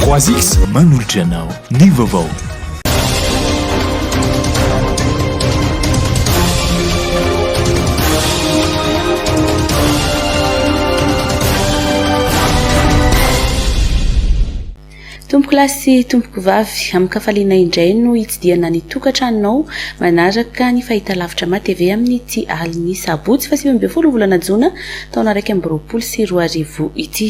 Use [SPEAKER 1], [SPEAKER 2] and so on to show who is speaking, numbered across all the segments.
[SPEAKER 1] 3X manolotra anao ny vaovao.
[SPEAKER 2] Tompoko lahy sy tompoko vavy, amin'ny kafaliana indray no hitsidiana ny tokantranonao manaraka ny fahitalavitra MATV amin'ny ity aliny sabotsy fa 20 volana jona taona 2024 ity.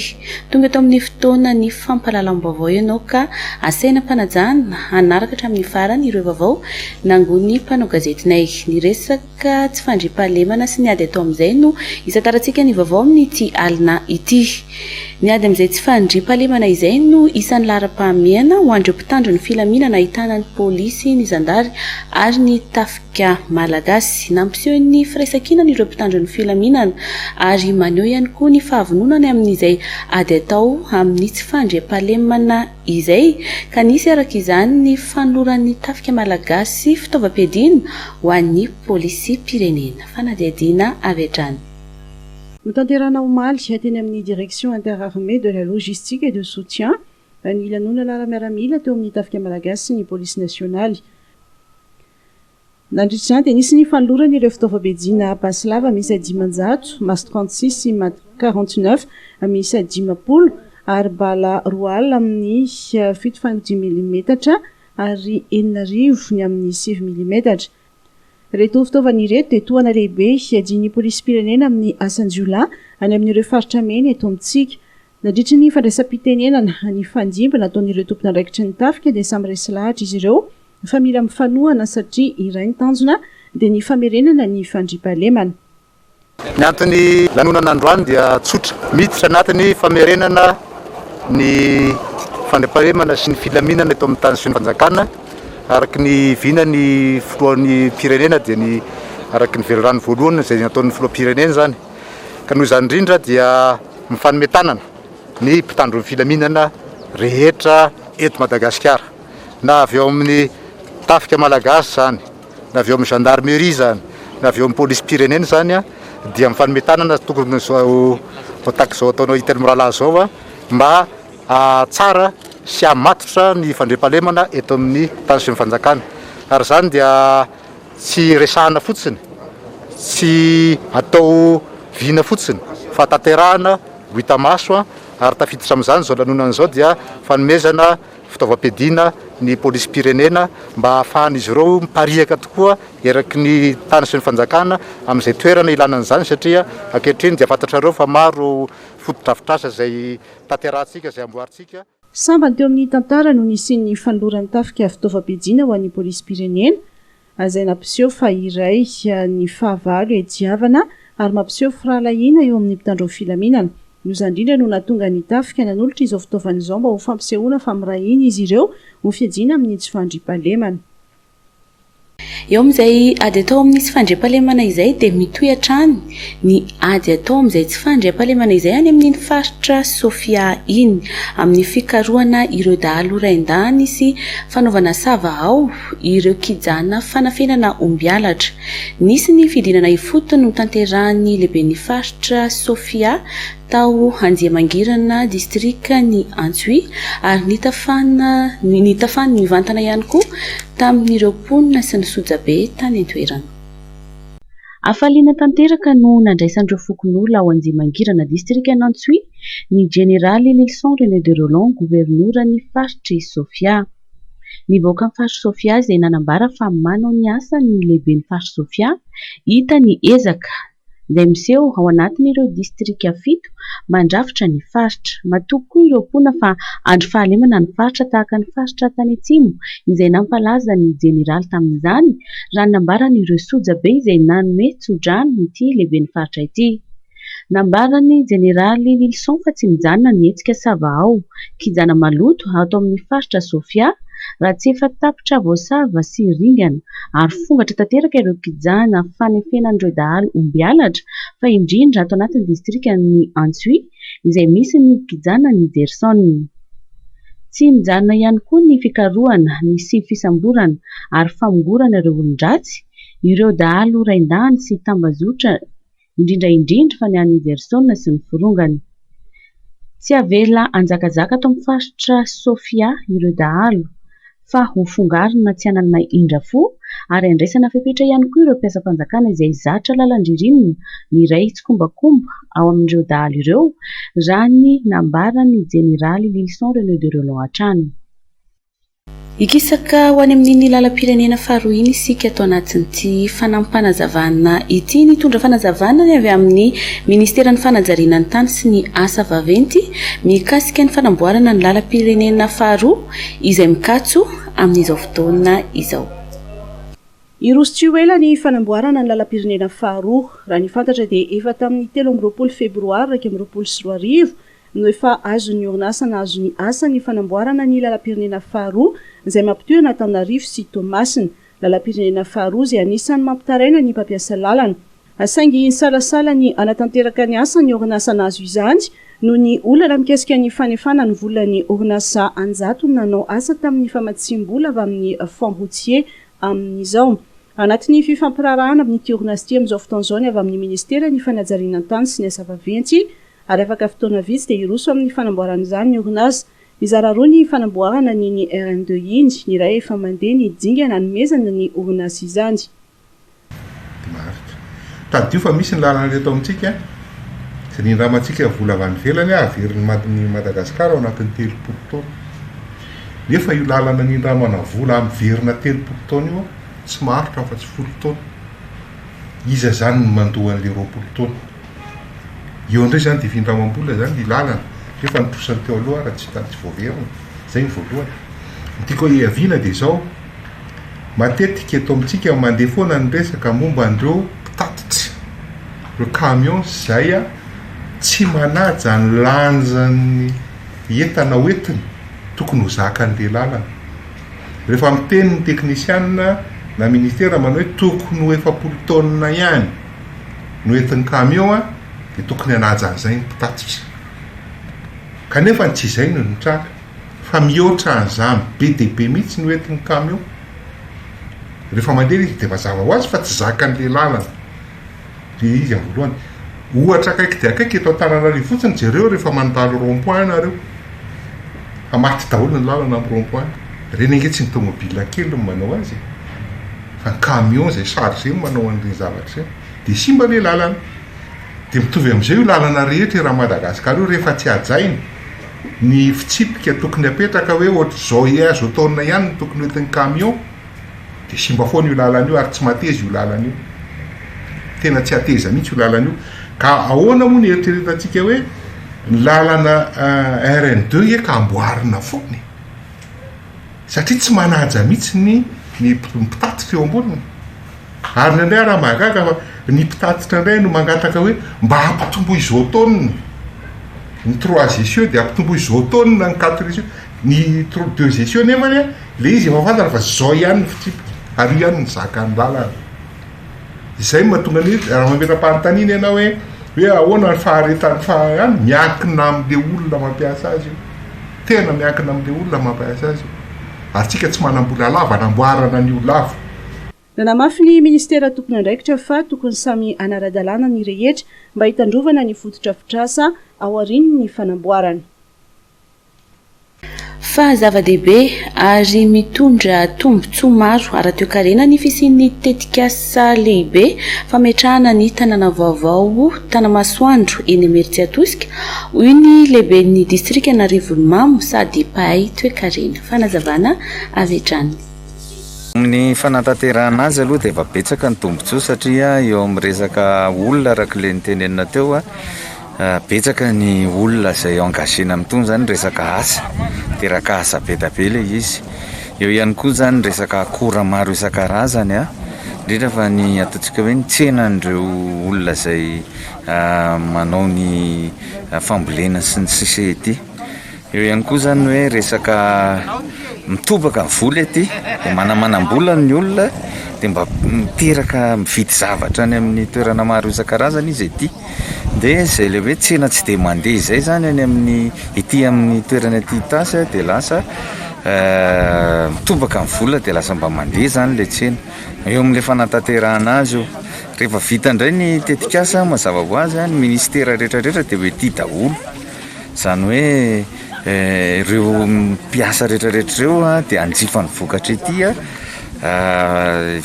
[SPEAKER 2] Tonga eto amin'ny fotoana ny fampahalalam-baovao ianao ka asaina mpanajana hanaraka hatramin'ny farany ireo vaovao nangony mpanao gazetinay. Ny resaka tsy fandriam-pahalemana sy ny ady atao amin'izay no isantarantsika ny vaovao amin'ny ity alina ity. Ny ady amin'izay tsy fandriam-pahalemana izay no isan'ny laharam-pahamehana ho an'ireo mpitandro ny filaminana ahitana ny pôlisy, ny zandary ary ny tafika malagasy. Nampiseho ny firaisan-kina ireo mpitandro ny filaminana ary maneho ihany koa ny fahavononany amin'izay ady atao amin'ny tsy fandriam-pahalemana izay ka nisy araka izany ny fanoloran'ny tafika malagasy fitaovam-piadiana ho an'ny pôlisy pirenena. Fanadihadiana avy hatrany.
[SPEAKER 3] Notanterana omaly teny amin'ny direction interarmée de la logistique et de soutien ny lanona lara-miaramila teo amin'ny tafika malagasy sy ny police nationale. Nandritra izany dia nisy ny fanolorany ireo fitaovam-piadiana Pasilava misy 500, Mas 36 sy Mat 49 misy 50 ary bala roal amin'ny 7.5 mm ary 9 ny amin'ny 7 mm. Reto fitaovana ireto dia tohana lehibe hiadian'ny polisy pirenena amin'ny asan-jiolahy any amin'ireo faritra mena eto amintsika. Nandritra ny fandraisam-pitenenana ny fandimba nataon'ireo tompon'andraikitry ny tafika dia samy resy lahatra izy ireo fa mila mifanohana satria iray ny tanjona dia ny famerenana ny fandriam-pahalemana.
[SPEAKER 4] Ny antony lanonana androany dia tsotra, miditra anatiny famerenana ny fandriam-pahalemana sy ny filaminana eto amin'ny tany sy ny fanjakana araky ny vina ny filohan'ny pirenena dia ny araky ny velorano voalohany izay nataon'ny filoha pirenena zany. Ka noho izany indrindra dia mifanometanana ny mpitandro ny filaminana rehetra eto Madagasikara, na avy eo amin'ny tafika malagasy zany, na avy eo amin'ny gendarmerie zany, na avy eo amin'ny polisy pirenena zany dia mifanometanana tokony zao tahaka izao ataonao hita amin'ny rahalahy zao mba tsara sy hamatotra ny fandriam-pahalemana eto amin'ny tany sy ny fanjakana. Ary zany dia tsy resahana fotsiny, tsy atao vina fotsiny fa tanterahana ho hita maso ary tafiditra amin'izany zao lanonana zao dia fanomezana fitaovam-piadiana ny polisy pirenena mba ahafahan'izy ireo miparihaka tokoa eraky ny tany sy ny fanjakana amin'izay toerana ilanan'izany satria ankehitriny dia fantatrareo fa maro fotodrafitrasa izay tanterahantsika izay amboarintsika.
[SPEAKER 3] Sambany teo amin'ny tantara no nisin'ny fanoloran'ny tafika fitaovam-piadiana ho an'ny polisy pirenena izay nampiseho fa iray ny fahavalo diavana ary mampiseho firalahiana eo amin'ny mpitandro ny filaminana. Io izany indrindra no nahatonga ny tafika nanolotra izao fitaovana izao mba ho fampisehoana fa mirahiny izy ireo ho fiadiana amin'ny tsy fandriam-pahalemana.
[SPEAKER 2] Eo amin'izay ady atao amin'ny tsy fandriam-pahalemana izay dia mitohy hatrany ny ady atao amin'izay tsy fandriam-pahalemana izay any amin'ny faritra Sofia iny amin'ny fikarohana ireo dahalo raindany sy fanaovana savahao ireo kijana fanafenana ombialatra. Nisy ny fidinana ifotony no tanterahany lehiben'ny faritra Sofia tao Anjiamangirana distrika ny Antsui ary nitafany mivantana ihany koa tamin'ireo mponina sy ny sojabe tany an-toerana. Afaliana tanteraka no nandraisan'ireo fokon'olona ao Anjiamangirana distrika ny Antsui ny generaly Nilson René de Roland gouvernora ny faritry Sofia. Nivoaka amin'ny faritra Sofia izay nanambara fa manao ny asa ny lehiben'ny faritra Sofia hita ny ezaka izay miseho ao anatin'ireo distrika 7 mandrafitra ny faritra. Matoky koa ireo mponina fa andro fahalemana ny faritra tahaka ny faritra tany atsimo izay nampalaza ny jeneraly tamin'izany raha nambaran'ireo sojabe izay nanome tsodrano ity lehiben'ny faritra ity. Nambarany jeneraly Nilson fa tsy mijanona ny hetsika savahao kijana maloto ato amin'ny faritra Sofia raha tsy efa tapitra voasava sy ringana ary fongatra tanteraka ireo kijana fanefenan'ireo dahalo ombialatra fa indrindra ato anatin'ny distrika ny Antsui izay misy ny kijana ny Derson. Tsy mijanona ihany koa ny fikarohana ny sy fisamborana ary famongorana ireo olon-dratsy, ireo dahalo raindany sy tambazotra indrindra fa ny an'ny Derson sy ny forongany. Tsy averina anjakajaka ato amin'ny faritra Sofia ireo dahalo fa ho fongarina tsy hanana indra fo ary andraisana fepetra ihany koa ireo mpiasam-panjakana izay zatra lalan-dririnina ny iray tsokombakomba ao amin'ireo dahalo ireo raha ny nambarany jeneraly Lilson René de Relon hatrany. Ikisaka ho any amin'iny lalam-pirenena faharoa iny isika ato anatin'ity fanampanazavana ity. Nitondra fanazavana ny avy amin'ny Ministeran'ny Fanajariana ny Tany sy ny Asa Vaventy mikasika ny fanamboarana ny lalam-pirenena faharoa izay mikatso amin'izao fotoana izao.
[SPEAKER 3] Irosy ho ela ny fanamboarana ny lalam-pirenena faharoa. Raha ny fantatra dia efa tamin'ny 13 febroary 2024 no efa azon'ny orinasa na azon'ny asa ny fanamboarana ny lalam-pirenena faharoa izay mampitohana Antananarivo sy Toamasina. Lalam-pirenena faharoa izay anisan'ny mampitaraina ny mpampiasa lalana. Asaingy ny salasala ny anatanteraka ny asa ny orinasa nazo izany no ny olana mikasika ny fanefana ny volan'ny orinasa Anjato nanao asa tamin'ny famatsim-bola avy amin'ny Fond routier amin'izao. Anatin'ny fifampirarahana amin'ity orinasa ity amin'izao fotoan'izao ny avy amin'ny Ministeran'ny Fanajariana ny Tany sy ny Asa Vaventy ary afaka fotoana vitsy dia iroso amin'ny fanamboarana izany ny orinasa. Mizara roa ny fanamboarana ny RN2 iny, ny iray efa mandeha ny dingana nomezana ny orinasa izany.
[SPEAKER 5] Tadio fa misy ny lalana reto amintsika sy ny ramantsika vola avy any velany averin'ny Madagasikara ao anatin'ny 30 taona. Nefa io lalana ny ramana vola amverina 30 taona io tsy maharitra fa tsy 10 taona. Iza zany no mandoa an'le 20 taona. Eo indray zany dia vindramam-bola zany ny lalana nefa nitrosany teo aloha raha tsy voaverina. Zay ny voalohany. Ny tiako hiaviana dia izao matetika eto amintsika mandeha foana ny resaka momba an'ireo mpitatitra ireo camion izay tsy manaja ny lanjan'ny entana hoentiny tokony ho zakan'le lalana. Rehefa miteny ny teknisianina na ministera manao hoe tokony ho 40 taona ihany no entin'ny camion dia tokony hanaja an'izay ny mpitatitra. Kanefa tsy izay no nitraka fa mihoatra an'izany be dia be mihitsy no entin'ny camion. Rehefa mandeha izy dia mazava ho azy fa tsy zakan'le lalana. Dia izy amin'ny voalohany. Ohatra akaiky dia akaiky eto Antananarivo fotsiny jereo rehefa mandalo rond-point nareo. Fa maty daholo ny lalana amin'ny rond-point. Reny ange tsy ny tomobile kely no manao azy. Fa ny camion izay chargé no manao an'ireny zavatra izay. Dia simba ilay lalana. Dia mitovy amin'izay io lalana rehetra raha Madagasikara io rehefa tsy hajaina ny fitsipika tokony apetraka hoe ohatr'izao azo taona ihany no tokony entin'ny camion. Dia simba foana io lalana io ary tsy mateza io lalana io. Tena tsy ateza mihitsy io lalana io. Ka ahoana moa ny eritreretantsika hoe ny lalana RN2 ka amboarina foana. Satria tsy manaja mihitsy ny mpitatitra eo amboniny. Ary ny indray raha mahagaga fa ny mpitatitra indray no mangataka hoe mba hampitombo izao taonina. Ny 3 gestion dia hampitombo izao taonina ny 4 gestion. Ny 2 gestion nefany le izy efa fantana fa zao ihany ny fitsipika ary io ihany ny zakan'ny lalana. Izay mahatonga ny raha mametra-panontaniana ianao hoe ahoana ny faharetan'ny fahany miankina amin'le olona mampiasa azy io. Tena miankina amin'le olona mampiasa azy io. Ary tsika tsy manam-bola lava namboarana ny lava.
[SPEAKER 3] Nanamafy ny Ministera tokony andraikitra fa tokony samy anaradalana ny rehetra mba hitandrovana ny fototra-fitrasa ao aorian'ny fanamboarana.
[SPEAKER 2] Fa zava-dehibe ary mitondra tombontsoa maro ara-toekarena ny fisian'ny tetikasa lehibe fametrahana ny tanàna vaovao Tanamasoandro eny Imeritsiatosika hoy ny lehiben'ny distrika Anarivonimamy sady pahay toekarena. Fanazavana avy hatrany.
[SPEAKER 6] Amin'ny fanatanterahana azy aloha dia efa betsaka ny tombontsoa satria eo amin'ny resaka olona arak'ilay nitenenina teo betsaka ny olona izay engagena amin'itony zany resaka asa, teraka asa be da be ilay izy. Eo ihany koa zany resaka akora maro isan-karazany indrindra fa ny ataontsika hoe ny tsenan'ireo olona izay manao ny fambolena sy ny sisa ety. Eo ihany koa zany hoe resaka mitobaka vola ety dia manamanam-bola ny olona dia mba miteraka mividy zavatra any amin'ny toerana maro isan-karazany izy ety. Dia izay le hoe tsena tsy dia mandeha izay zany any amin'ny ety amin'ny toerana ety tasy dia lasa mitobaka ny vola dia lasa mba mandeha zany le tsena. Eo amin'ilay fanatanterahana azy io rehefa vita indray ny tetikasa mazava ho azy ny ministera rehetrarehetra dia hoe ety daholo zany hoe ireo mpiasa rehetrarehetra ireo a dia anjifa ny vokatra ety a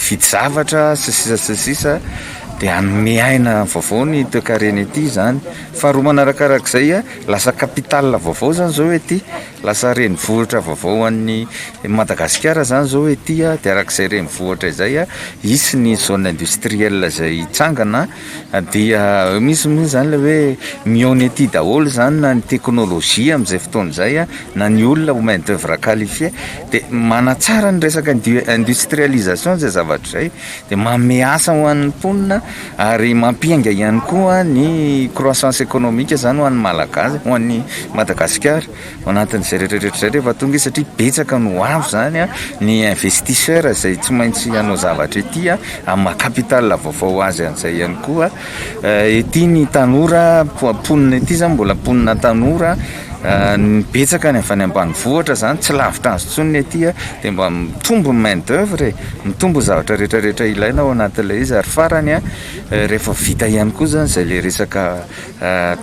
[SPEAKER 6] vidy zavatra sisisa dia anome aina vaovao ny toekarena ety zany. Faharoa manarakarak'izay a lasa kapitala vaovao zany zao ety, lasa renivohitra vaovao an'ny Madagasikara zany zao ety a. Dia arak'izay renivohitra izay a isy ny zone industrielle izay hitsangana dia misy moa zany le hoe mihaona ety daholo zany na ny teknôlôjia amin'izay fotoana izay a na ny olona main d'œuvre qualifié dia manatsara ny resaka industrialisation zay zavatra izay dia manome asa ho an'ny mponina ary mampiainga ihany koa ny croissance économique zany ho an'ny malagasy ho an'ny Madagasikara ao anatin'izay rehetrarehetra izay rehefa tonga izy satria betsaka no avo zany a ny investisseur izay tsy maintsy hanao zavatra ety a amin'ny maha-kapitala vaovao azy an'izay ihany koa ety ny tanora mponina ety zany mbola mponina tanora betsaka ny avy any ambanivohitra zany tsy lavitra azy tsony ety a dia mba mitombo ny main d'œuvre mitombo zavatra rehetrarehetra ilaina ao anatin'ilay izy ary farany a rehefa vita ihany koa zany izay le resaka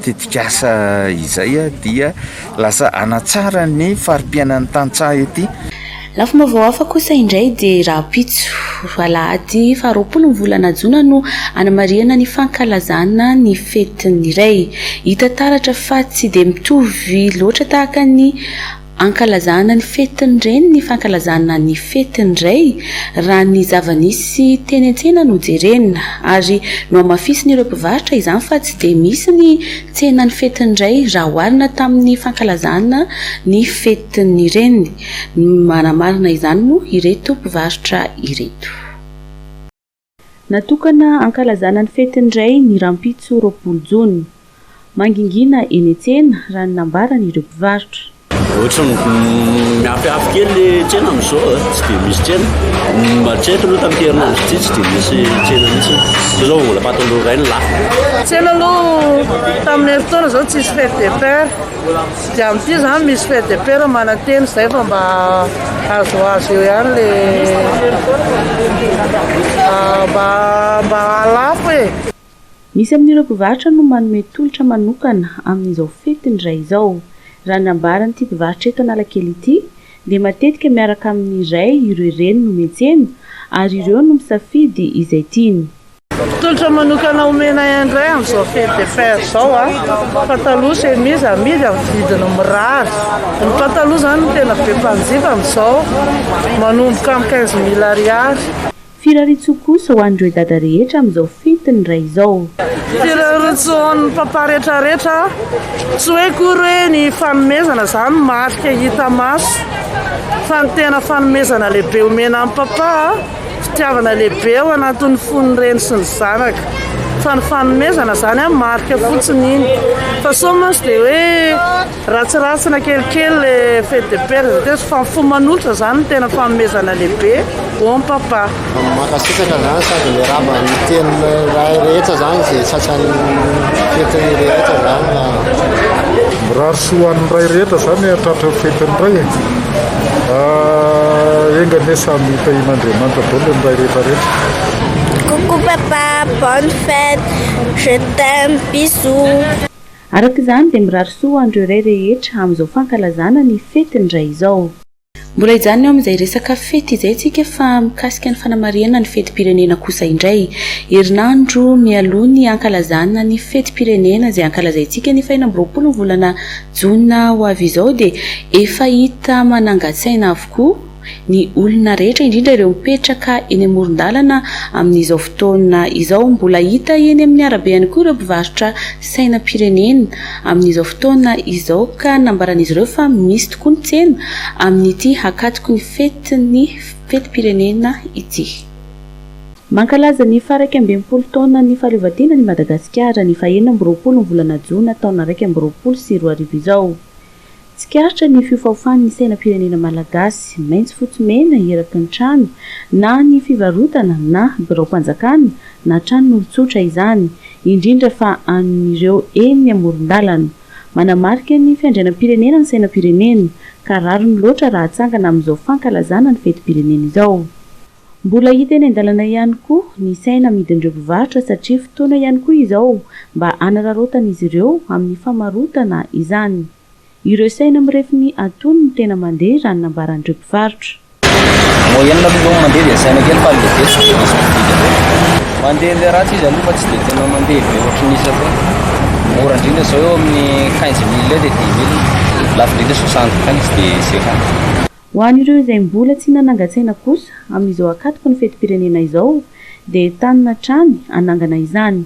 [SPEAKER 6] tetikasa izay a dia lasa anatsara ny farim-piainan'ny tantsaha ety.
[SPEAKER 2] Lafo mavaoafa kosa indray dia Rapitso Alahady 20 ny volana Jona no anamariana ny fankalazana ny fetiny iray. Hita taratra fa tsy dia mitovy loatra tahaka ny ankalazana ny fetiny ireny ny fankalazana ny fetiny iray raha ny zava-nisy teny an-tsena no jerena ary no amafisiny ireo mpivarotra izany fa tsy dia misy ny tsena ny fetiny iray raha oharina tamin'ny fankalazana ny fetiny ireny. Manamarina izany no ireto mpivarotra ireto. Natokana ankalazana ny fetiny iray ny Rampitso 20 Jona mangingina eny an-tsena raha ny nambarany ireo mpivarotra.
[SPEAKER 7] Ohatra miafiafy kely le tsena amin'izao tsy dia misy tsena matreto aloha tamin'ny herinandro ity tsy dia misy tsena mihitsy izao mbola pataloha iray ny lafo
[SPEAKER 8] tsena aloha tamin'ny heritaona zao tsisy fête de père dia amin'ity zany misy fête de père mananteny izay fa mba azoazo eo ihany le mba lafo e.
[SPEAKER 2] Misy amin'ireo mpivarotra no manome tolotra manokana amin'izao fetiny iray izao. Raha ny ambarany ity mpivarotra eto Analakely ity dia matetika miaraka amin'iray ireo ireny no metsena ary ireo no misafidy izay tiany.
[SPEAKER 8] Tolotra manokana omena indray amin'izao fête de père izao a pataloha chemise amidy amin'ny vidiny mirary. Ny pataloha zany no tena be mpanjifa amin'izao manomboka amin'ny 15 000 ariary.
[SPEAKER 2] Firaritso kosa ho an'ireo dada rehetra amin'izao fetiny iray izao.
[SPEAKER 8] Firaritso ho an'ny papa rehetrarehetra tsy hoe kory hoe ny fanomezana zany marika hita maso fa ny tena fanomezana lehibe omena amin'ny papa fitiavana lehibe ao anatin'ny fon'ny reny sy ny zanaka fa ny fanomezana zany a marika fotsiny iny fa somansy dia hoe ratsiratsina kelikely le fête de père dia fa foman'olotra zany ny tena fanomezana lehibe ho amin'ny papa.
[SPEAKER 9] Makasitraka zany sady le raba ny teny ray rehetra zany izay sasany fetiny rehetra zany
[SPEAKER 5] mirary soan'ny ray rehetra zany atratra fetiny ray engane samy tahin'Andriamanitra daholo ny ray rehetrarehetra.
[SPEAKER 10] Coucou papa, bonne fête, je t'aime, bisous.
[SPEAKER 2] Araka izany dia mirary soa an'ireo ray rehetra amin'izao fankalazana ny fetiny iray izao. Mbola izany eo amin'izay resaka fety izay tsika fa mikasika ny fanamariana ny fetim-pirenena kosa indray. Herinandro mialoha ny ankalazana ny fetim-pirenena izay ankalazaintsika ny 20 ny volana Jona ho avy izao dia efa hita manangan-tsaina avokoa ny olona rehetra indrindra ireo mipetraka eny amoron-dalana amin'izao fotoana izao. Mbola hita eny amin'ny arabe ihany koa ireo mpivarotra sainam-pirenena amin'izao fotoana izao ka nambaran'izy ireo fa misy tokoa ny tsena amin'ity hakatoko ny fetiny fetim-pirenena ity. Mankalaza ny 20 taona ny fahaleovan-tena ny Madagasikara ny 20 ny volana Jona taona 2024 izao. Tsikaritra ny fiofaofan'ny sainam-pirenena malagasy maitso fotsy mena eraky ny trano na ny fivarotana na birao-mpanjakana na tranon'olon-tsotra izany indrindra fa an'ireo eny amoron-dalana. Manamarika ny fiandrianam-pirenena ny sainam-pirenena ka rariny loatra raha atsangana amin'izao fankalazana ny fetim-pirenena izao. Mbola hita eny an-dalana ihany koa ny saina amidin'ireo mpivarotra satria fotoana ihany koa izao mba hanararotan'izy ireo amin'ny famarotana izany. ireo saina mirefy ny atony ny tena mandeha raha ny nambaran'ireo mpivarotra.
[SPEAKER 11] Moyenne aloha mandeha dia saina kely fa lehibe sy mandeha le ratsy izy aloha fa tsy dia tena mandeha be ohatry ny isa fa mora indrindra zao eo amin'ny 15 000 dia 10 000 lafo indrindra 60 kany tsy dia sefa.
[SPEAKER 2] Ho an'ireo izay mbola tsy nanangan-tsaina kosa amin'izao akatoko ny fetim-pirenena izao dia tanina trany anangana izany.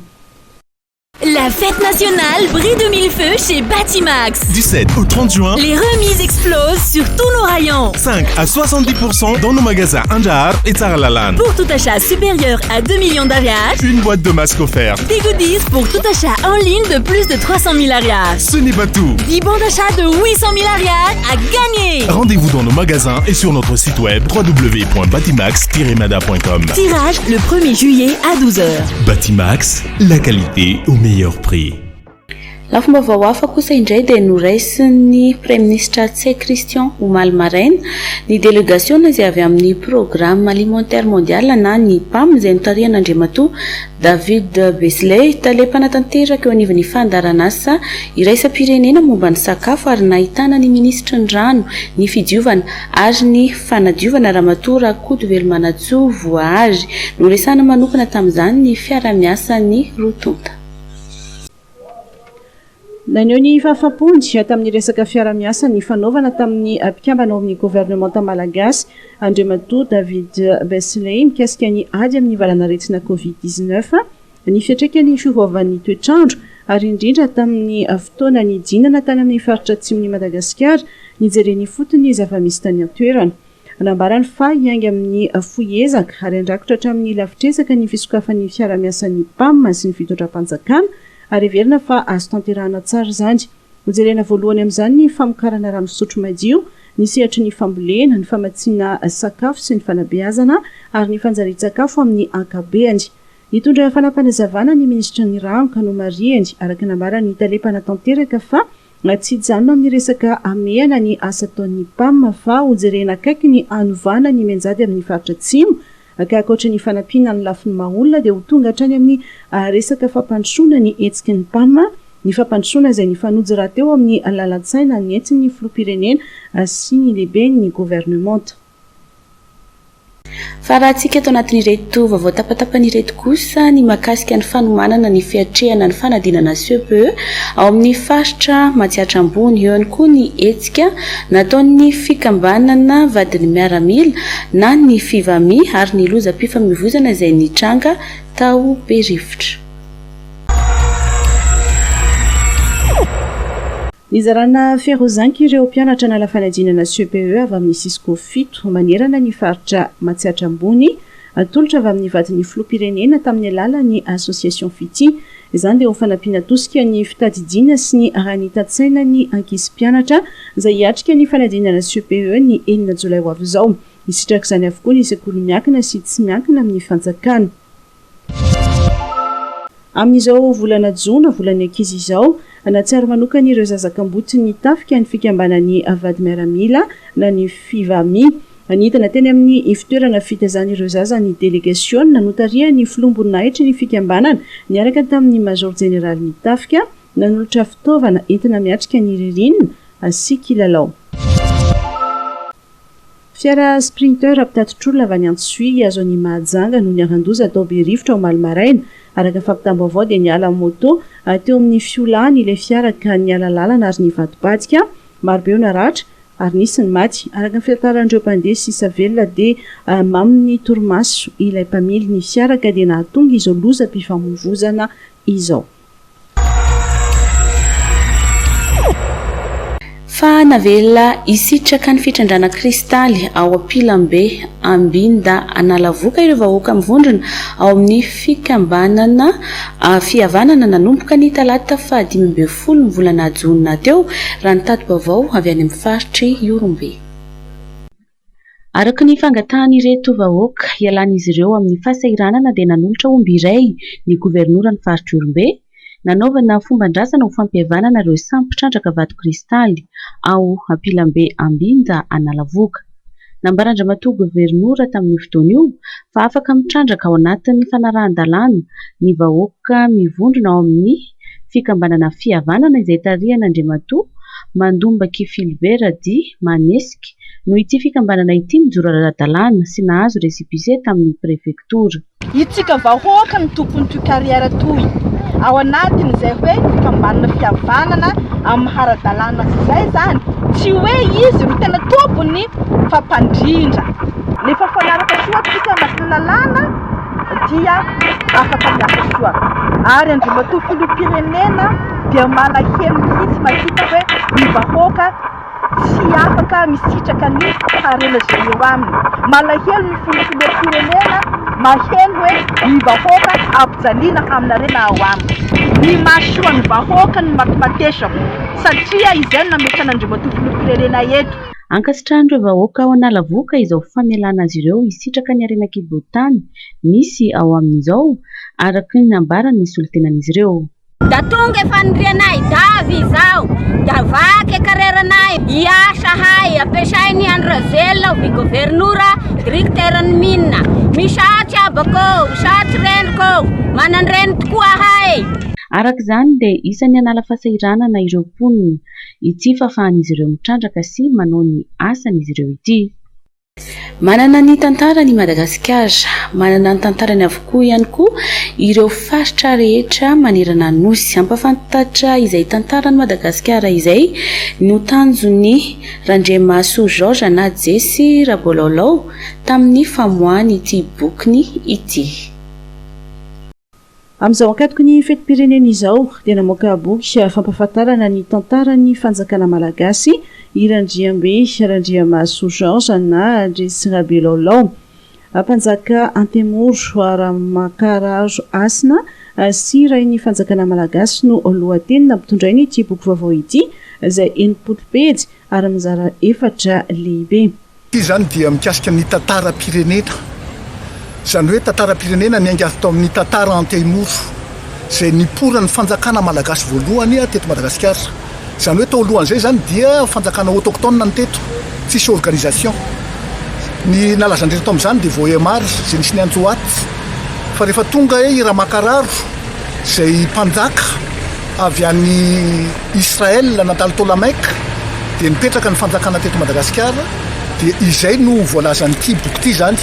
[SPEAKER 12] La fête nationale brille de mille feux chez Batimax.
[SPEAKER 13] Du 7 au 30 juin,
[SPEAKER 12] les remises explosent sur tous nos rayons.
[SPEAKER 13] 5 à 70% dans nos magasins Andjahar et Tsaralalan.
[SPEAKER 12] Pour tout achat supérieur à 2 millions d'arias,
[SPEAKER 13] une boîte de masques offerte.
[SPEAKER 12] Des goodies pour tout achat en ligne de plus de 300 000 arias.
[SPEAKER 13] Ce n'est pas tout.
[SPEAKER 12] 10 bons d'achat de 800 000 arias à gagner.
[SPEAKER 13] Rendez-vous dans nos magasins et sur notre site web www.batimax-mada.com.
[SPEAKER 12] Tirage le 1er juillet à 12h.
[SPEAKER 13] Batimax, la qualité au meilleur prix.
[SPEAKER 2] La fomba vahoafa kosa indray dia noraisin'ny Premier ministre Tsay Christian Omaly Maraina ny délégation izay avy amin'ny programme alimentaire mondial na ny PAM izay notarian'Andriamatoa David Beasley talepanatanteraka eo anivon'ny fandarana asa iraisam-pirenena momba ny sakafo ary nahitana ny ministra ny rano ny fidiovana ary ny fanadiovana Ramatoa Rakotovelomanatsoa Voahagy noresana manokana tamin'izany ny fiara-miasan'ny Rotonta.
[SPEAKER 3] Naneo ny fahafaponjy tamin'ny resaka fiara-miasa ny fanaovana tamin'ny mpikambana ao amin'ny gouvernementa malagasy Andriamatoa David Beasley mikasika ny ady amin'ny valanaretsina Covid-19 ny fiatraikany fiovaovan'ny toetrandro ary indrindra tamin'ny fotoana ny dinana tany amin'ny faritra atsimony Madagasikara nijereny fotony zava-misy tany an-toerana. Nambarany fa hiainga amin'ny foiezaka ary andrakotra hatramin'ny lafitresaka ny fisokafan'ny fiara-miasan'ny PAM sy ny fitondram-panjakana ary verina fa azo tanterahana tsara izany. Hojerena voalohany amin'izany ny famokarana rano fisotro madio, ny sehatry ny fambolena, ny famatsiana sakafo sy ny fanabeazana ary ny fanjarian-tsakafo amin'ny ankabehany. Nitondra fanampanazavana ny ministra ny rano Kano Mariany araka nambarany talepana tanteraka fa tsy hijanona amin'ny resaka ameana ny asa ataon'ny PAM fa hojerena akaiky ny anovana ny menjady amin'ny faritra atsimo ka ankoatra ny fanampiana ny lafiny maolona dia ho tonga hatrany amin'ny resaka fampandrosoana ny hetsiky ny PAM, ny fampandrosoana izay ny fanojy raha teo amin'ny lalan-tsaina ny entsin'ny filoham-pirenena sy ny lehibe ny gouvernementa.
[SPEAKER 2] Fa raha antsika eto anatin'ireto vaovao tapatapan'ireto kosa ny mahakasika ny fanomanana ny fiatrehana ny fanadinana CPE ao amin'ny faritra Matsiatra Ambony eo ihany koa ny hetsika nataon'ny fikambanana vadiny miaramila na ny fivami ary ny lozam-pifamoivoizana izay nitranga tao Berivotra.
[SPEAKER 3] Nizarana ferozanky ireo mpianatra nala fanadinana CPE avy amin'ny Cisco fito manerana ny faritra Matsiatra Ambony atolotra avy amin'ny vadiny filoham-pirenena tamin'ny alalan'ny association Fiti. Izany dia ho fanampiana tosika ny fitadidiana sy ny aranitan-tsaina ny ankizy mpianatra izay hiatrika ny fanadinana CPE ny 9 Jolay ho avy izao. Isitraka izany avokoa ny sekoly miankina sy tsy miankina amin'ny fanjakana. Amin'izao volana Jona, volana ankizy izao, natsiaro manokana ireo zazakamboti ny tafika ny fikambanany vady miaramila na ny fivami. Nitana teny amin'ny fitoerana fitazana ireo zaza ny délégation nanotaria ny filombonahitry ny fikambanana niaraka tamin'ny major général ny tafika nanolotra fitaovana entina miatrika ny ririnina sy kilalao. Fiara sprinter apitatitr'olona avy any Antsoy azo ny Mahajanga no niarandoza tao Berivotra Omaly Maraina araka fampitambo avao dia niala moto teo amin'ny fiolany ilay fiara ka niala lalana ary nivadibadika marobe eo naratra ary nisy ny maty araka ny fitantaran'ireo mpandeha sy savelona dia mamin'ny torimaso ilay mpamily ny fiara ka dia nahatonga izao lozam-pifamoivoizana izao.
[SPEAKER 2] Fa navela isitraka ny fitrandrana kristaly ao Ampilambe Ambinda Analavoka ireo vahoaka mivondrona ao amin'ny fikambanana fihavanana nanomboka ny talata fa 15 ny volana Jona teo raha nitady-baovao avy any amin'ny faritry Iorombe. Araka ny fangatahan'ireto vahoaka ialan'izy ireo amin'ny fahasahiranana dia nanolotra omby iray ny governoran'ny faritry Iorombe nanaovana fomban-drazana ho fampihavanana ireo samy mpitrandraka vato kristaly ao Ampilambe Ambinda Analavoka. Nambarandramatoa gouvernoura tamin'ny fotoana io fa afaka mitrandraka ao anatin'ny fanarahan-dalàna ny vahoaka mivondrona ao amin'ny fikambanana fihavanana izay tarihan'Andriamatoa mandombaky Filibert Manesika no ity fikambanana ity mijoro ara-dalàna sy nahazo récépissé tamin'ny préfecture.
[SPEAKER 14] Itsika vahoaka ny tompon'ity kariera toy ao anatin'izay hoe fikambanana fihavanana amin'ny ara-dalàna sy izay zany tsy hoe izy no tena tompony fa mpandrindra. Rehefa fanaraka soa tsika amin'ny lalàna dia afaka miasa soa ary andriamatoa filoham-pirenena dia malahelo mihitsy mahita hoe ny vahoaka tsy afaka misitraka ny harena izay eo aminy. Malahelo ny filoham-pirenena maheno hoe ny vahoaka ampijaliana amin'ny harena ao aminy. Ny mahasoa ny vahoaka ny matimatesako satria izay no nametrhan'andriamatoa filoham-pirenena eto.
[SPEAKER 2] Ankasitrahany ireo vahoaka ao Analavoaka izao famelana azy ireo hisitraka ny harena kibotany misy ao amin'izao araka ny ambaran'ny solotenan'izy ireo.
[SPEAKER 15] Da tonga efa nirianay davy izao da vaky kareranay iasa hay ampiasainy Andra Zella vi gobernora direkteran'ny minna misatry abako misatry reniko manandrany tokoa hay.
[SPEAKER 2] Araka izany dia isan'ny anala fahasahiranana ireo mponina ity fahafahan'izy ireo mitrandraka sy manao ny asan'izy ireo ity. Manana ny tantarany Madagasikara, manana ny tantarany avokoa ihany koa ireo faritra rehetra manerana ny nosy. Ampafantatra izay tantarany Madagasikara izay no tanjon'ny Randriamaso Georges Nadje sy Rabololao tamin'ny famoahany ity bokiny ity.
[SPEAKER 3] Amin'izao ankatoko ny fetim-pirenena izao dia namoaka boky fampahafantarana ny tantaran'ny fanjakana malagasy Irandriambe Randriamaso Georges Nadje Rabololao, mpanjaka Antemoro Aramakarazo Asina sy rain'ny fanjakana malagasy no lohateny nampitondrainy ity boky vaovao ity izay 80 pejy ary mizara 4 lehibe.
[SPEAKER 16] Ity zany dia mikasika ny tantaram-pirenena. Zany hoe tantaram-pirenena niangato tao amin'ny tantara Antemoro izay niporan'ny fanjakana malagasy voalohany teto Madagasikara. Zany hoe tao alohan'izay zany dia fanjakana autochtone ny teto, tsisy organisation. Ny nalazandreto amin'izany dia Voemar izay nisy ny Anjoaty. Fa rehefa tonga i Ramakararo izay mpanjaka avy any Israel natalo Tolameka dia nipetraka ny fanjakana teto Madagasikara dia izay no voalazan'ity boky ity zany.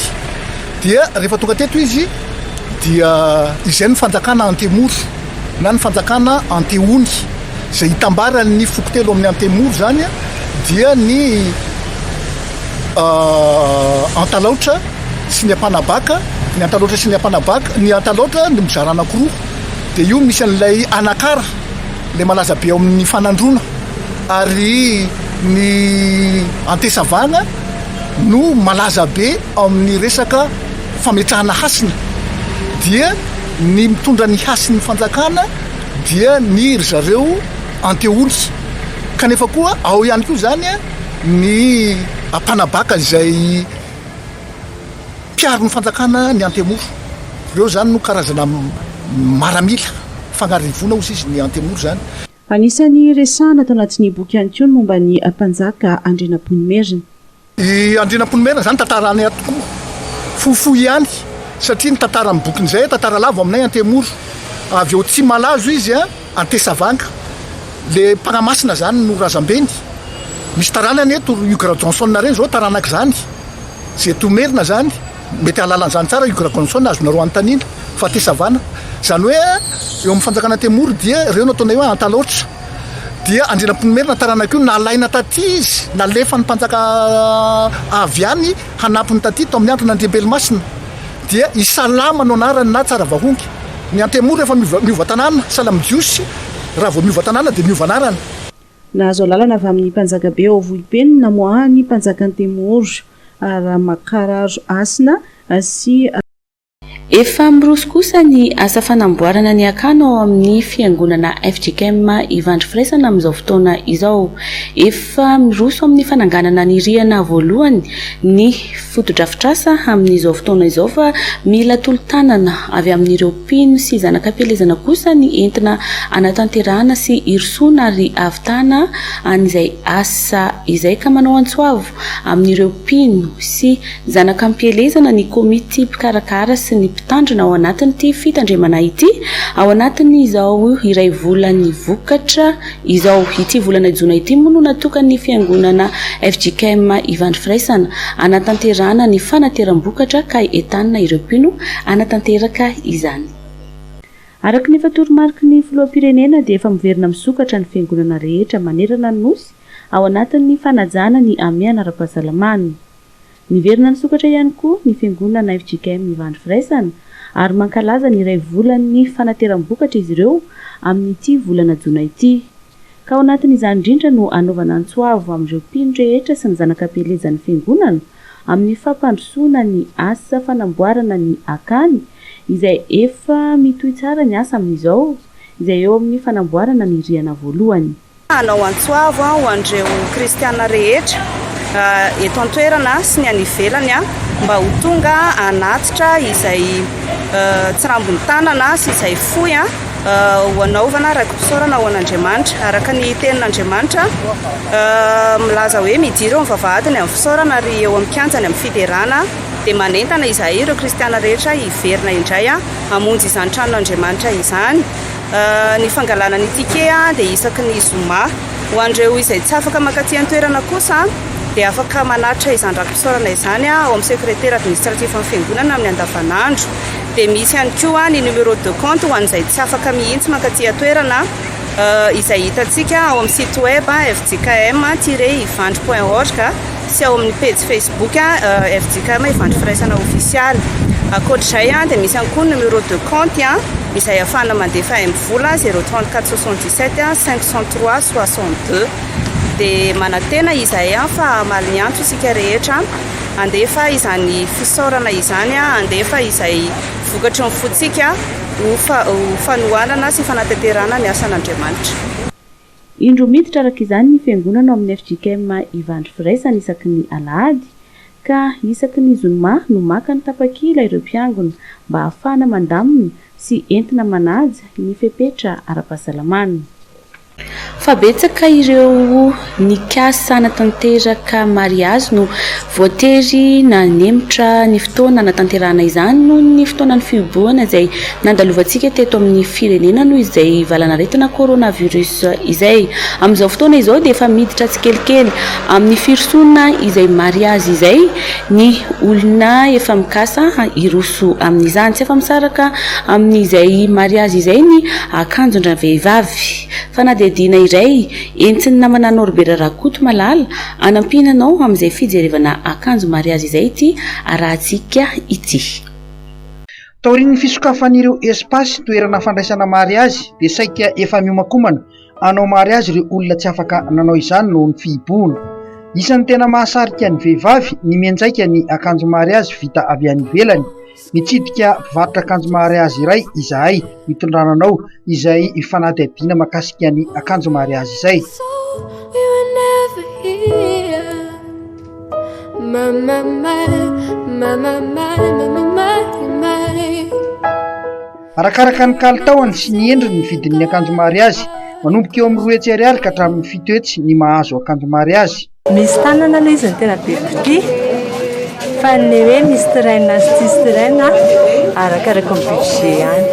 [SPEAKER 16] Dia rehefa tonga teto izy dia izay ny fanjakana Antemoro na ny fanjakana Anteony izay hitambarany ny fokotelo amin'ny Antemoro zany dia ny Antalaotra sy ny Ampanabaka, ny Antalaotra sy ny Ampanabaka, ny Antalaotra ny mizara anankiroa dia io misy an'ilay Anakara ilay malaza be ao amin'ny fanandrona ary ny Antesavana no malaza be ao amin'ny resaka fametrahana hasina dia ny mitondra ny hasin'ny fanjakana dia ny ry zareo Anteony. Kanefa koa ao ihany koa zany ny Ampanabaka izay mpiaro ny fanjakana ny Antemoro. Reo zany no karazana maramila fagnarivona ozy izy ny Antemoro zany.
[SPEAKER 3] Anisany resahana tao anatin'ny boky ihany koa momba ny mpanjaka Andrinampoinimerina.
[SPEAKER 16] I Andrinampoinimerina zany tantarany tokoa fofo ihany satria ny tantara amin'ny bokin'izay tantara lavo aminay Antemoro. Avy eo tsy malazo izy Antesavanga. Le mpanamasina zany no razambeny. Misy taranany eto Ugra Johnson reny zao taranaka zany. Zay tomerina zany mety halalan'izany tsara Ugra Johnson azonareo anontaniana fa Antesavana. Zany hoe eo amin'ny fanjakana Antemoro dia reo no ataonay hoe Antalaotra. Dia Andrinampoinimerina taranaka io nalaina taty izy nalefa ny mpanjaka avy any hanampiny taty tao amin'ny andro n'Andriambelimasina dia isalama no anarany na tsara vahongy. Ny Antemoro efa miova tanàna Salamijiosy raha vao miova tanàna dia miova anarany.
[SPEAKER 3] Nahazo lalana avy amin'ny mpanjaka be ao Vohipeny namoahany mpanjaka Antemoro Aramakarazo Asina sy
[SPEAKER 2] efa miroso kosa ny asa fanamboarana ny akano ao amin'ny fiangonana FJKM Ivandry Firesana amin'izao fotoana izao. Efa miroso amin'ny fananganana ny riana voalohany ny fotodrafitrasa amin'izao fotoana izao fa mila tolo-tanana avy amin'ireo mpino sy zanakam-pielezana kosa ny entina anatanterahana sy irosoana ary avitana an'izay asa izay ka manao antsoavo amin'ireo mpino sy zanakam-pielezana ny komity mpikarakara sy ny mpitandrina ao anatin'ity fitandremana ity ao anatin'izao iray volany vokatra izao ity volana jona ity moa no natokany fiangonana FJKM Ivandry Firaisana anatanterana ny fanateram-bokatra ka entanina ireo mpino anatanteraka izany. Araka ny fatoromariky ny filoham-pirenena dia efa miverina misokatra ny fiangonana rehetra manerana ny nosy ao anatin'ny fanajana ny amiana ara-pahasalamana. Niverina nisokatra ihany koa ny fiangonana FJKM Ivandry Firaisana ary mankalaza ny iray volan'ny fanateram-bokatra izy ireo amin'ity volana jona ity. Ka ao anatin'izany indrindra no anaovana antsoavo amin'ireo mpino rehetra sy ny zanakam-pielezan'ny fiangonana amin'ny fampandrosoana ny asa fanamboarana ny akany izay efa mitohy tsara ny asa amin'izao izay eo amin'ny fanamboarana ny riana voalohany.
[SPEAKER 17] Anao antsoavo ho an'ireo kristiana rehetra eto an-toerana sy ny any ivelany mba ho tonga anatitra izay tsy rambony tanana sy izay fohy ho anaovana raiki-pisaorana ho an'Andriamanitra araka ny tenin'Andriamanitra milaza hoe midira eo amin'ny vavahadiny amin'ny fisaorana ary eo amin'ny kianjany amin'ny fiderana dia manentana izahay ireo kristiana rehetra hiverina indray hamonjy izany tranon'Andriamanitra izany. Ny fangalana ny tike dia isaky ny zoma ho an'ireo izay tsy afaka makaty an-toerana kosa dia afaka manatitra izany raiki-pisaorana izany ao amin'ny secrétaire administratif amin'ny fiangonana amin'ny andavanandro. Dia misy ihany koa ny numéro de compte ho an'izay tsy afaka mihitsy makaty an-toerana izay hitantsika ao amin'ny site web fjkm-ivandry.org sy ao amin'ny page Facebook FJKM Ivandry Firaisana official. Ankoatr'izay dia misy ihany koa numéro de compte izay ahafahana mandefa am-vola 034 77 503 62 dia manantena izahay fa maliantso isika rehetra andefa izany fisaorana izany andefa izay vokatry ny fotsika ho fanohanana sy fanatanterana ny asan'Andriamanitra.
[SPEAKER 2] Indro miditra araka izany ny fiangonana amin'ny FJKM Ivandry Firaisana isaky ny alahady ka isaky ny zoma no maka ny tapakila ireo mpiangona mba ahafahana mandamina sy entina manaja ny fepetra ara-pahasalamana. Fa betsaka ireo nikasa anatanteraka mariazy no voatery nanemitra ny fotoana anatanterana izany no ny fotoanan'ny fiboahana izay nandalovantsika teto amin'ny firenena noho izay valanaretina coronavirus izay. Amin'izao fotoana izao dia efa miditra tsikelikely amin'ny firosoana izay mariazy izay ny olona efa mikasa iroso amin'izany tsy efa misaraka amin'izay mariazy izay ny akanjondra vehivavy. Fanadihadiana iray entiny namana Norbert Rakoto Malala anampinanao amin'izay fijerevana akanjo mariazy izay ity arahantsika ity.
[SPEAKER 18] Taorian'ny fisokafan'ireo espasy toerana fandraisana mariazy dia saika efa miomakomana anao mariazy ireo olona tsy afaka nanao izany noho ny fihibohana. Isan'ny tena mahasarika ny vehivavy ny mianjaika ny akanjo mariazy vita avy any ivelany. Nitsidika mpivarotra akanjo mariazy iray izahay mitondrananao izay fanadihadiana makasika ny akanjo mariazy izay. Arakaraka ny kalitaony sy ny endriny ny vidin'ny akanjo mariazy manomboka eo amin'ny 2 hetsy ka hatramin'ny 7 hetsy ny mahazo akanjo mariazy.
[SPEAKER 19] Misy tanana aloha izy ny tena be vidy fa ny hoe misy tiraina sy tsisy tiraina arakaraka ny budget ihany.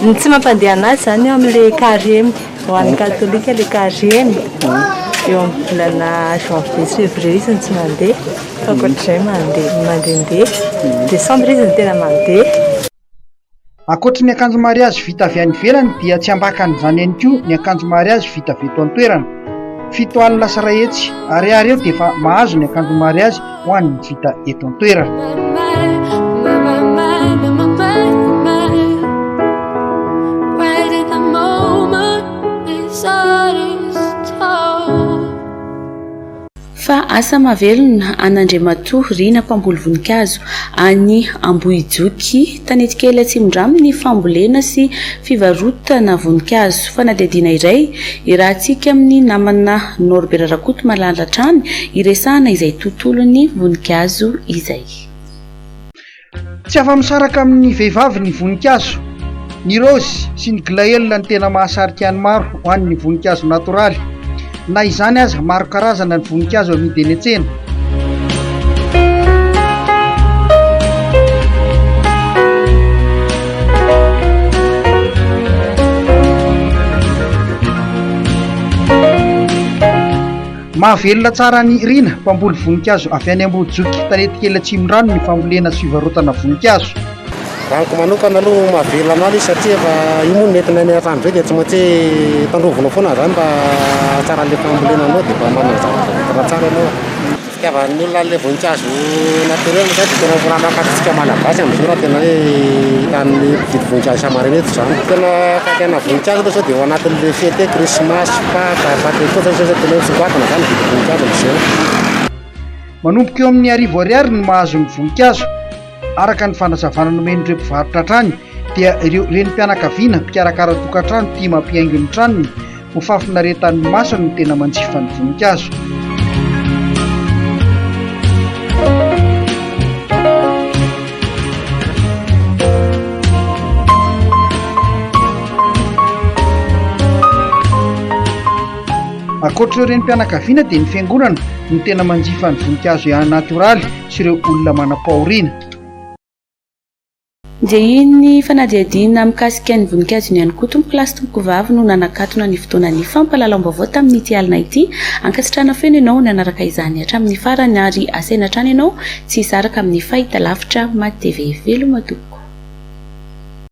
[SPEAKER 19] Ny tsy mampandeha anazy zany amin'ilay carême ho an'ny katolika ilay carême eo amin'ny volana janvier sy février izy ny tsy mandeha fa ankoatr'izay mandehandeha décembre izy ny tena mandeha.
[SPEAKER 18] Ankoatra ny akanjo mariazy vita avy any ivelany dia tsy ambakan'izany ihany koa ny akanjo mariazy vita avy eto an-toerana. 7 alina sy 2 hetsy ariary eo dia efa mahazo ny akanjo mariazy ho an'ny vita eto an-toerana.
[SPEAKER 2] Fa asa mavelona an'Andriamatoa Rina mpamboly voninkazo any Ambohijoky tanetikely Atsimondraminy ny fambolena sy fivarotana voninkazo. Fanadihadiana iray irahantsika amin'ny namana Norbert Rakoto Malala trany iresahana izay tontolon'ny voninkazo izay.
[SPEAKER 18] Tsy afa-misaraka amin'ny vehivavy ny voninkazo. Ny rose sy ny glaël ny tena mahasarika ny maro ho an'ny voninkazo natoraly. Na izany aza maro karazana ny voninkazo amidy eny an-tsena. mahavelona tsara ny rina mpamboly voninkazo avy any Ambohijoky tanety kely Atsimorano ny fambolena sy fivarotana voninkazo.
[SPEAKER 9] Ragnoko manokana aloha mahavelona anao izy satria efa io moa nentina ny rano be dia tsy maintsy tandrovina foana zany mba tsara le fambolena anao dia mba manana zavatra tsara anao. Fitiavan'ny olona le voninkazo naturel zany tena volana akatsika malagasy amin'izao raha tena hoe hitan'ny mpividy voninkazo samarin eto zany. Tena kakana voninkazo aloha sao dia ao anatin'le fety hoe krismasy, Pâques, Pentecôte zany tena misongadina zany vidy voninkazo amin'izao.
[SPEAKER 18] Manomboka eo amin'ny 10,000 ny mahazo ny voninkazo. Araka ny fanazavana nomen'ireo mpivarotra trano dia ireo renim-pianakaviana mpikarakara tokantrano tia mampihaingo ny tranony ho fafinaretan'ny masony no tena manjifa ny voninkazo. Ankoatra ireo renim-pianakaviana dia ny fiangonana no tena manjifa ny voninkazo ihany natoraly sy ireo olona manam-pahoriana.
[SPEAKER 2] Dia iny fanadihadihana mikasika ny voninkazo ihany koa tompoko lasy tompoko vavy no nanakatona ny fotoanan'ny fampahalalam-baovao tamin'ity alina ity. Ankasitrahana feno ianao ny anaraka izany hatramin'ny farany ary asaina hatrany ianao tsy hisaraka amin'ny fahitalavitra Maty TV. Veloma tompoko.